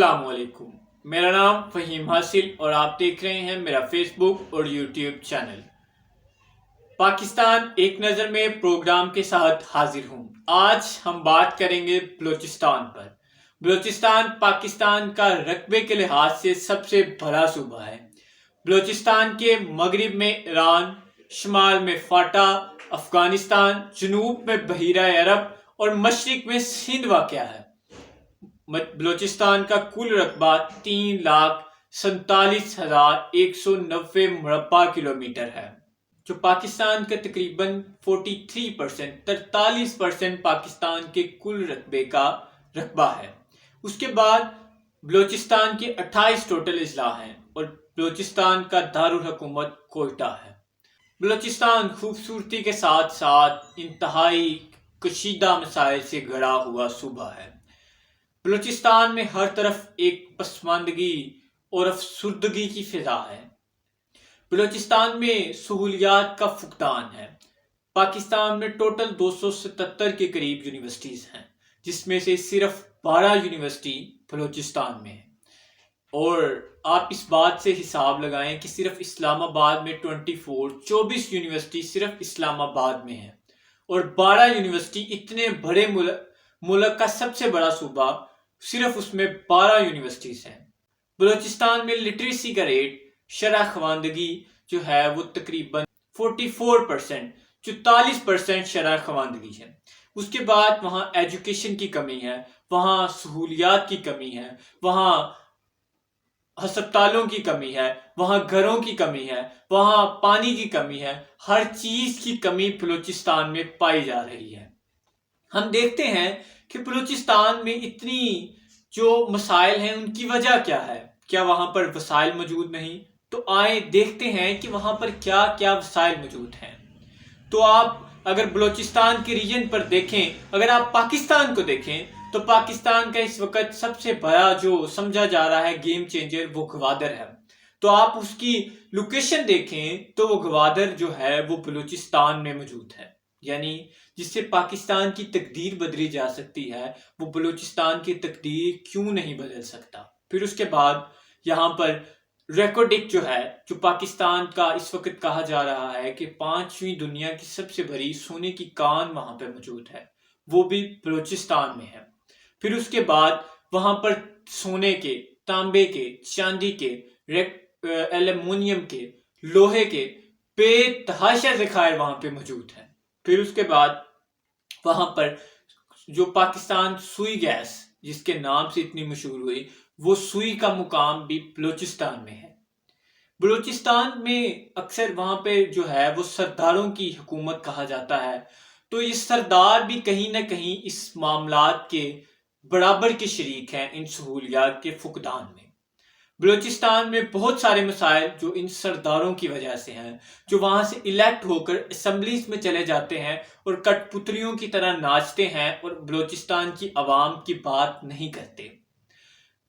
السلام علیکم، میرا نام فہیم حاصل اور آپ دیکھ رہے ہیں میرا فیس بک اور یوٹیوب چینل پاکستان ایک نظر میں پروگرام کے ساتھ حاضر ہوں۔ آج ہم بات کریں گے بلوچستان پر۔ بلوچستان پاکستان کا رقبے کے لحاظ سے سب سے بڑا صوبہ ہے۔ بلوچستان کے مغرب میں ایران، شمال میں فاٹا افغانستان، جنوب میں بحیرہ عرب اور مشرق میں سندھ واقع ہے۔ بلوچستان کا کل رقبہ 3,47,190 مربع کلومیٹر ہے، جو پاکستان کا تقریباً 43% پاکستان کے کل رقبے کا رقبہ ہے۔ اس کے بعد بلوچستان کے 28 ٹوٹل اضلاع ہیں اور بلوچستان کا دارالحکومت کوئٹہ ہے۔ بلوچستان خوبصورتی کے ساتھ ساتھ انتہائی کشیدہ مسائل سے گھرا ہوا صوبہ ہے۔ بلوچستان میں ہر طرف ایک پسماندگی اور افسردگی کی فضا ہے۔ بلوچستان میں سہولیات کا فقدان ہے۔ پاکستان میں ٹوٹل 277 کے قریب یونیورسٹیز ہیں، جس میں سے صرف 12 یونیورسٹی بلوچستان میں ہیں۔ اور آپ اس بات سے حساب لگائیں کہ صرف اسلام آباد میں 24 یونیورسٹی صرف اسلام آباد میں ہیں، اور 12 یونیورسٹی اتنے بڑے ملک کا سب سے بڑا صوبہ، صرف اس میں 12 یونیورسٹیز ہیں۔ بلوچستان میں لٹریسی کا ریٹ، شرح خواندگی جو ہے وہ تقریباً 44% شرح خواندگی ہے۔ اس کے بعد وہاں ایجوکیشن کی کمی ہے، وہاں سہولیات کی کمی ہے، وہاں ہسپتالوں کی کمی ہے، وہاں گھروں کی کمی ہے، وہاں پانی کی کمی ہے۔ ہر چیز کی کمی بلوچستان میں پائی جا رہی ہے۔ ہم دیکھتے ہیں کہ بلوچستان میں اتنی جو مسائل ہیں ان کی وجہ کیا ہے؟ کیا وہاں پر وسائل موجود نہیں؟ تو آئیں دیکھتے ہیں کہ وہاں پر کیا کیا وسائل موجود ہیں۔ تو آپ اگر بلوچستان کے ریجن پر دیکھیں، اگر آپ پاکستان کو دیکھیں تو پاکستان کا اس وقت سب سے بڑا جو سمجھا جا رہا ہے گیم چینجر وہ گوادر ہے۔ تو آپ اس کی لوکیشن دیکھیں تو وہ گوادر جو ہے وہ بلوچستان میں موجود ہے، یعنی جس سے پاکستان کی تقدیر بدلی جا سکتی ہے، وہ بلوچستان کی تقدیر کیوں نہیں بدل سکتا؟ پھر اس کے بعد یہاں پر ریکوڈک جو ہے، جو پاکستان کا اس وقت کہا جا رہا ہے کہ 5ویں دنیا کی سب سے بڑی سونے کی کان وہاں پہ موجود ہے، وہ بھی بلوچستان میں ہے۔ پھر اس کے بعد وہاں پر سونے کے، تانبے کے، چاندی کے، ایلومینیم کے، لوہے کے بے تحاشا ذخائر وہاں پہ موجود ہیں۔ پھر اس کے بعد وہاں پر جو پاکستان سوئی گیس جس کے نام سے اتنی مشہور ہوئی، وہ سوئی کا مقام بھی بلوچستان میں ہے۔ بلوچستان میں اکثر وہاں پہ جو ہے وہ سرداروں کی حکومت کہا جاتا ہے، تو یہ سردار بھی کہیں نہ کہیں اس معاملات کے برابر کے شریک ہیں ان سہولیات کے فقدان میں۔ بلوچستان میں بہت سارے مسائل جو ان سرداروں کی وجہ سے ہیں، جو وہاں سے الیکٹ ہو کر اسمبلیز میں چلے جاتے ہیں اور کٹ پتلیوں کی طرح ناچتے ہیں اور بلوچستان کی عوام کی بات نہیں کرتے۔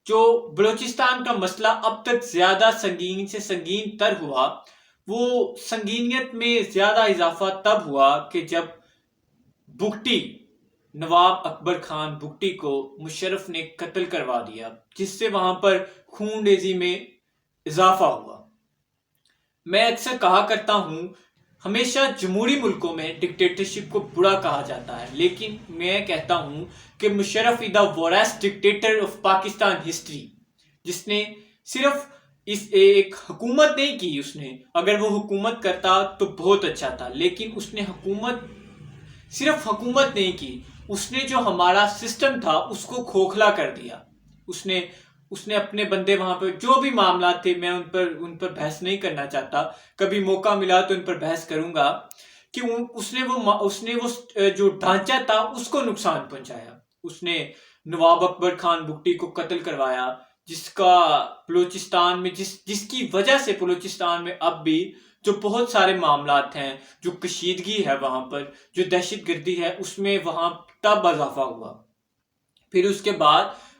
جو بلوچستان کا مسئلہ اب تک زیادہ سنگین سے سنگین تر ہوا، وہ سنگینیت میں زیادہ اضافہ تب ہوا کہ جب بگٹی، نواب اکبر خان بگٹی کو مشرف نے قتل کروا دیا، جس سے وہاں پر خون ریزی میں اضافہ ہوا۔ میں اکثر کہا کرتا ہوں، ہمیشہ جمہوری ملکوں میں ڈکٹیٹرشپ کو برا کہا جاتا ہے، لیکن میں کہتا ہوں کہ Musharraf is the worst dictator of Pakistan history, جس نے صرف ایک حکومت نہیں کی، اس نے اگر وہ حکومت کرتا تو بہت اچھا تھا، لیکن اس نے صرف حکومت نہیں کی، اس نے جو ہمارا سسٹم تھا اس کو کھوکھلا کر دیا۔ اس نے اپنے بندے وہاں پہ جو بھی معاملات تھے، میں ان پر بحث نہیں کرنا چاہتا، کبھی موقع ملا تو ان پر بحث کروں گا، کہ اس نے وہ جو ڈھانچہ تھا اس کو نقصان پہنچایا۔ اس نے نواب اکبر خان بگٹی کو قتل کروایا، جس کی وجہ سے بلوچستان میں اب بھی جو بہت سارے معاملات ہیں، جو کشیدگی ہے وہاں پر، جو دہشت گردی ہے، اس میں وہاں تب اضافہ ہوا۔ پھر اس کے بعد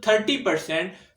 30%,